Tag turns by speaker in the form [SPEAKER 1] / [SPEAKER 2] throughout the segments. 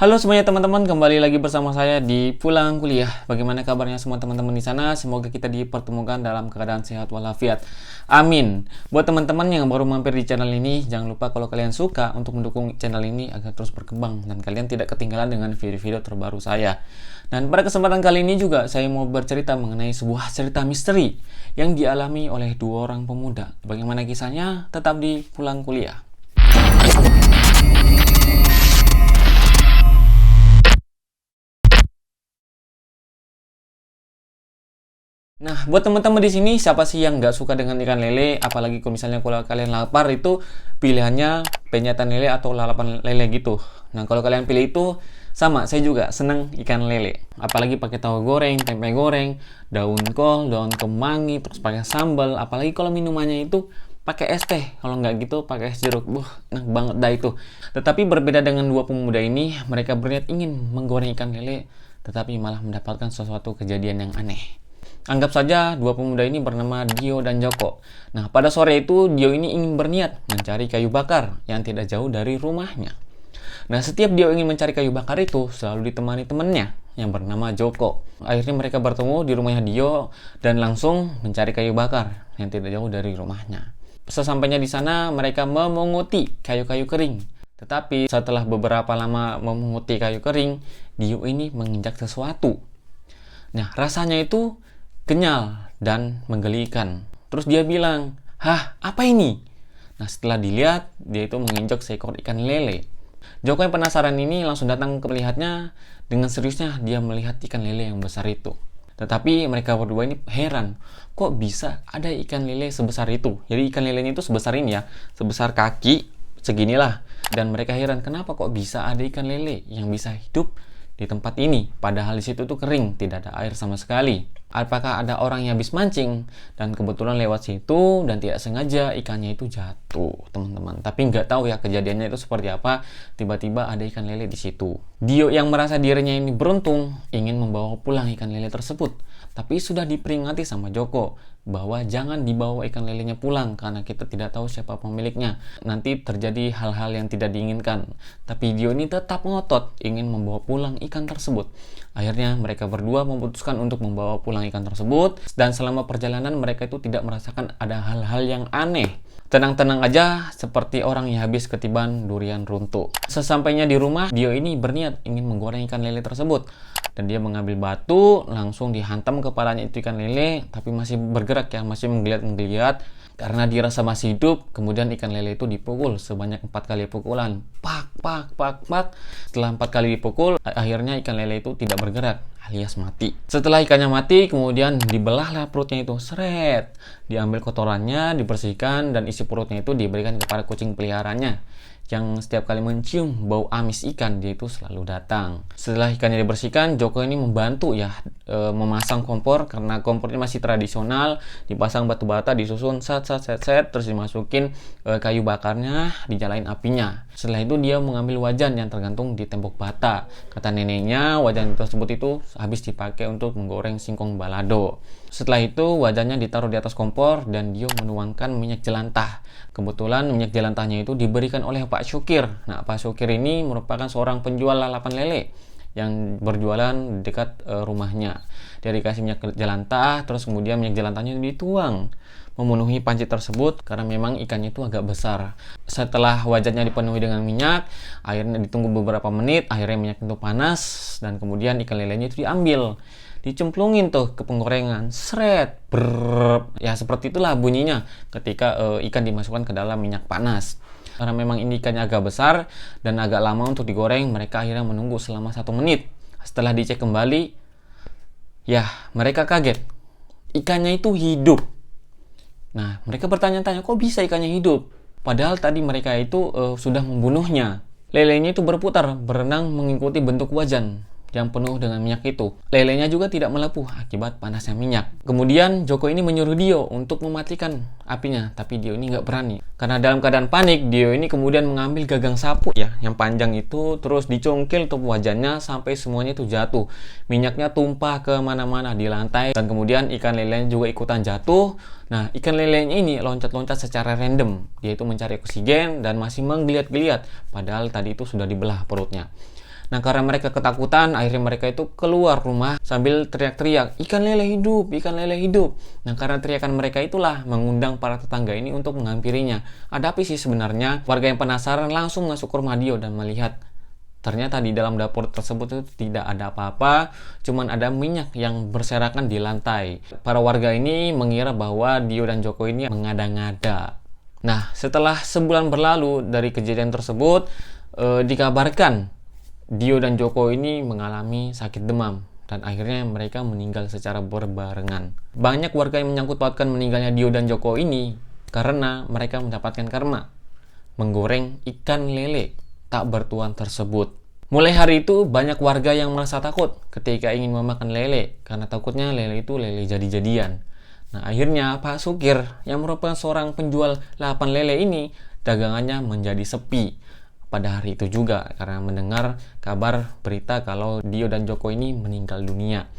[SPEAKER 1] Halo semuanya teman-teman, kembali lagi bersama saya di Pulang Kuliah. Bagaimana kabarnya semua teman-teman di sana? Semoga kita dipertemukan dalam keadaan sehat walafiat. Amin. Buat teman-teman yang baru mampir di channel ini, jangan lupa kalau kalian suka untuk mendukung channel ini agar terus berkembang dan kalian tidak ketinggalan dengan video-video terbaru saya. Dan pada kesempatan kali ini juga saya mau bercerita mengenai sebuah cerita misteri yang dialami oleh dua orang pemuda. Bagaimana kisahnya? Tetap di Pulang Kuliah. Nah, buat teman-teman di sini, siapa sih yang nggak suka dengan ikan lele? Apalagi kalau kalian lapar itu pilihannya penyetan lele atau lalapan lele gitu. Nah, kalau kalian pilih itu sama, saya juga seneng ikan lele. Apalagi pakai tahu goreng, tempe goreng, daun kol, daun kemangi, terus pakai sambal. Apalagi kalau minumannya itu pakai es teh. Kalau nggak gitu pakai es jeruk. Enak banget dah itu. Tetapi berbeda dengan dua pemuda ini, mereka berniat ingin menggoreng ikan lele, tetapi malah mendapatkan sesuatu kejadian yang aneh. Anggap saja dua pemuda ini bernama Dio dan Joko. Nah, pada sore itu Dio ini ingin berniat mencari kayu bakar yang tidak jauh dari rumahnya. Nah, setiap Dio ingin mencari kayu bakar itu selalu ditemani temannya yang bernama Joko. Akhirnya mereka bertemu di rumahnya Dio dan langsung mencari kayu bakar yang tidak jauh dari rumahnya. Sesampainya di sana, mereka memunguti kayu-kayu kering. Tetapi setelah beberapa lama memunguti kayu kering, Dio ini menginjak sesuatu. Nah, rasanya itu kenyal dan menggelikan. Terus dia bilang, "Hah, apa ini?" Nah, setelah dilihat, dia itu menginjak seekor ikan lele. Joko yang penasaran ini langsung datang ke melihatnya. Dengan seriusnya dia melihat ikan lele yang besar itu. Tetapi mereka berdua ini heran, kok bisa ada ikan lele sebesar itu? Jadi ikan lelenya itu sebesar ini ya, sebesar kaki, seginilah. Dan mereka heran, kenapa kok bisa ada ikan lele yang bisa hidup di tempat ini? Padahal di situ tuh kering, tidak ada air sama sekali. Apakah ada orang yang habis mancing dan kebetulan lewat situ dan tidak sengaja ikannya itu jatuh, teman-teman. Tapi nggak tahu ya kejadiannya itu seperti apa. Tiba-tiba ada ikan lele di situ. Dio yang merasa dirinya ini beruntung ingin membawa pulang ikan lele tersebut. Tapi sudah diperingati sama Joko bahwa jangan dibawa ikan lelenya pulang karena kita tidak tahu siapa pemiliknya. Nanti terjadi hal-hal yang tidak diinginkan. Tapi Dio ini tetap ngotot ingin membawa pulang ikan tersebut. Akhirnya mereka berdua memutuskan untuk membawa pulang ikan tersebut dan selama perjalanan mereka itu tidak merasakan ada hal-hal yang aneh. Tenang-tenang aja seperti orang yang habis ketiban durian runtuh. Sesampainya di rumah, Dio ini berniat ingin menggoreng ikan lele tersebut. Dan dia mengambil batu, langsung dihantam kepalanya itu ikan lele, tapi masih bergerak ya, masih menggeliat-menggeliat. Karena dirasa masih hidup, kemudian ikan lele itu dipukul sebanyak 4 kali pukulan. Pak, pak, pak, pak. Setelah 4 kali dipukul, akhirnya ikan lele itu tidak bergerak, alias mati. Setelah ikannya mati, kemudian dibelahlah perutnya itu, seret. Diambil kotorannya, dibersihkan, dan isi perutnya itu diberikan kepada kucing peliharaannya. Yang setiap kali mencium bau amis ikan, dia itu selalu datang. Setelah ikannya dibersihkan, Joko ini membantu ya memasang kompor, karena kompornya masih tradisional, dipasang batu bata, disusun set, terus dimasukin kayu bakarnya, dinyalain apinya. Setelah itu dia mengambil wajan yang tergantung di tembok bata. Kata neneknya, wajan tersebut itu habis dipakai untuk menggoreng singkong balado. Setelah itu wajannya ditaruh di atas kompor dan dia menuangkan minyak jelantah. Kebetulan minyak jelantahnya itu diberikan oleh Pak Syukir. Nah, Pak Syukir ini merupakan seorang penjual lalapan lele yang berjualan dekat rumahnya. Dia dikasih minyak jelantah, terus kemudian minyak jelantahnya dituang memenuhi panci tersebut karena memang ikannya itu agak besar. Setelah wajannya dipenuhi dengan minyak, akhirnya ditunggu beberapa menit, akhirnya minyak itu panas dan kemudian ikan lelenya itu diambil. Dicemplungin tuh ke penggorengan, seret, brrrr. Ya seperti itulah bunyinya ketika ikan dimasukkan ke dalam minyak panas. Karena memang ini ikannya agak besar dan agak lama untuk digoreng, mereka akhirnya menunggu selama 1 menit. Setelah dicek kembali, ya mereka kaget, ikannya itu hidup. Nah, mereka bertanya-tanya, kok bisa ikannya hidup? Padahal tadi mereka itu sudah membunuhnya. Lelenya itu berputar, berenang mengikuti bentuk wajan yang penuh dengan minyak itu. Lelenya juga tidak melepuh akibat panasnya minyak. Kemudian Joko ini menyuruh Dio untuk mematikan apinya, tapi Dio ini nggak berani. Karena dalam keadaan panik, Dio ini kemudian mengambil gagang sapu ya, yang panjang itu, terus dicongkel tuh wajannya sampai semuanya itu jatuh. Minyaknya tumpah ke mana-mana di lantai dan kemudian ikan lelenya juga ikutan jatuh. Nah, ikan lelenya ini loncat-loncat secara random. Dia itu mencari oksigen dan masih menggeliat-geliat, padahal tadi itu sudah dibelah perutnya. Nah, karena mereka ketakutan, akhirnya mereka itu keluar rumah sambil teriak-teriak, ikan lele hidup, ikan lele hidup. Nah, karena teriakan mereka itulah mengundang para tetangga ini untuk menghampirinya. Ada apa sih sebenarnya? Warga yang penasaran langsung masuk ke rumah Dio dan melihat ternyata di dalam dapur tersebut itu tidak ada apa-apa, cuman ada minyak yang berserakan di lantai. Para warga ini mengira bahwa Dio dan Joko ini mengada-ngada. Nah, setelah sebulan berlalu dari kejadian tersebut, dikabarkan Dio dan Joko ini mengalami sakit demam. Dan akhirnya mereka meninggal secara berbarengan. Banyak warga yang menyangkut pautkan meninggalnya Dio dan Joko ini karena mereka mendapatkan karma menggoreng ikan lele tak bertuan tersebut. Mulai hari itu banyak warga yang merasa takut ketika ingin memakan lele karena takutnya lele itu lele jadi-jadian. Nah, akhirnya Pak Sukir yang merupakan seorang penjual lalapan lele ini dagangannya menjadi sepi pada hari itu juga karena mendengar kabar berita kalau Dio dan Joko ini meninggal dunia.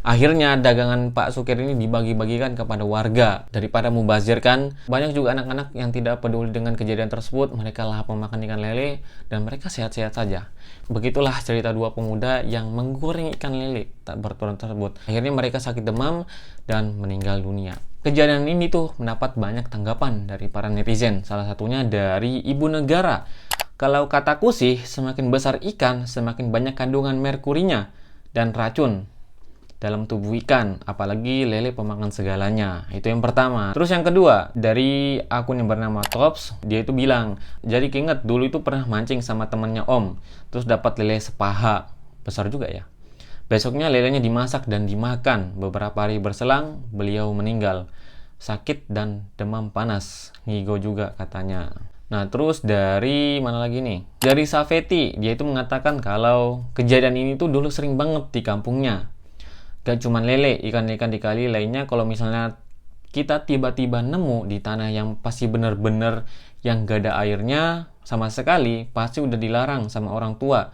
[SPEAKER 1] Akhirnya dagangan Pak Sukir ini dibagi-bagikan kepada warga. Daripada mubazirkan, banyak juga anak-anak yang tidak peduli dengan kejadian tersebut. Mereka lahap memakan ikan lele dan mereka sehat-sehat saja. Begitulah cerita dua pemuda yang menggoreng ikan lele tak bertuan tersebut. Akhirnya mereka sakit demam dan meninggal dunia. Kejadian ini tuh mendapat banyak tanggapan dari para netizen. Salah satunya dari Ibu Negara. Kalau kataku sih, semakin besar ikan, semakin banyak kandungan merkurinya dan racun dalam tubuh ikan, apalagi lele pemakan segalanya. Itu yang pertama. Terus yang kedua, dari akun yang bernama Tops, dia itu bilang, jadi keinget dulu itu pernah mancing sama temannya Om, terus dapat lele sepaha, besar juga ya. Besoknya lelenya dimasak dan dimakan. Beberapa hari berselang, beliau meninggal. Sakit dan demam panas, ngigo juga katanya. Nah, terus dari mana lagi nih? Dari Safeti, dia itu mengatakan kalau kejadian ini tuh dulu sering banget di kampungnya. Gak cuman lele, ikan-ikan di kali lainnya kalau misalnya kita tiba-tiba nemu di tanah yang pasti bener-bener yang gak ada airnya sama sekali, pasti udah dilarang sama orang tua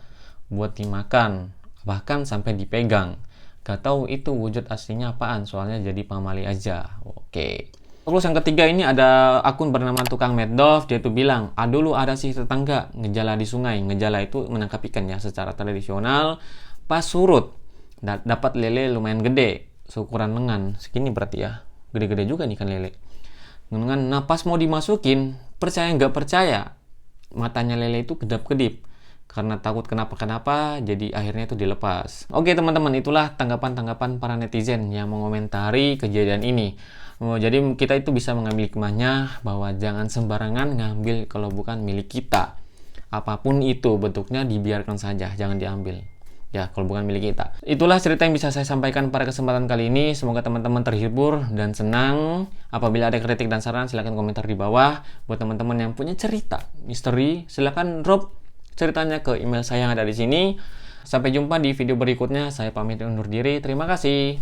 [SPEAKER 1] buat dimakan, bahkan sampai dipegang. Gak tahu itu wujud aslinya apaan, soalnya jadi pamali aja. Oke. Terus yang ketiga ini ada akun bernama Tukang Meddov, dia tuh bilang, dulu ada sih tetangga ngejala di sungai. Ngejala itu menangkap ikan ya secara tradisional, pas surut dapat lele lumayan gede, seukuran lengan segini berarti ya, gede-gede juga nih kan lele lengan. Nah, pas mau dimasukin, percaya nggak percaya, matanya lele itu kedap-kedip karena takut kenapa-kenapa, jadi akhirnya itu dilepas. Oke teman-teman, itulah tanggapan-tanggapan para netizen yang mengomentari kejadian ini. Jadi kita itu bisa mengambil hikmahnya bahwa jangan sembarangan ngambil kalau bukan milik kita. Apapun itu bentuknya dibiarkan saja, jangan diambil. Ya, kalau bukan milik kita. Itulah cerita yang bisa saya sampaikan pada kesempatan kali ini. Semoga teman-teman terhibur dan senang. Apabila ada kritik dan saran, silahkan komentar di bawah. Buat teman-teman yang punya cerita misteri, silahkan drop ceritanya ke email saya yang ada di sini. Sampai jumpa di video berikutnya. Saya pamit undur diri. Terima kasih.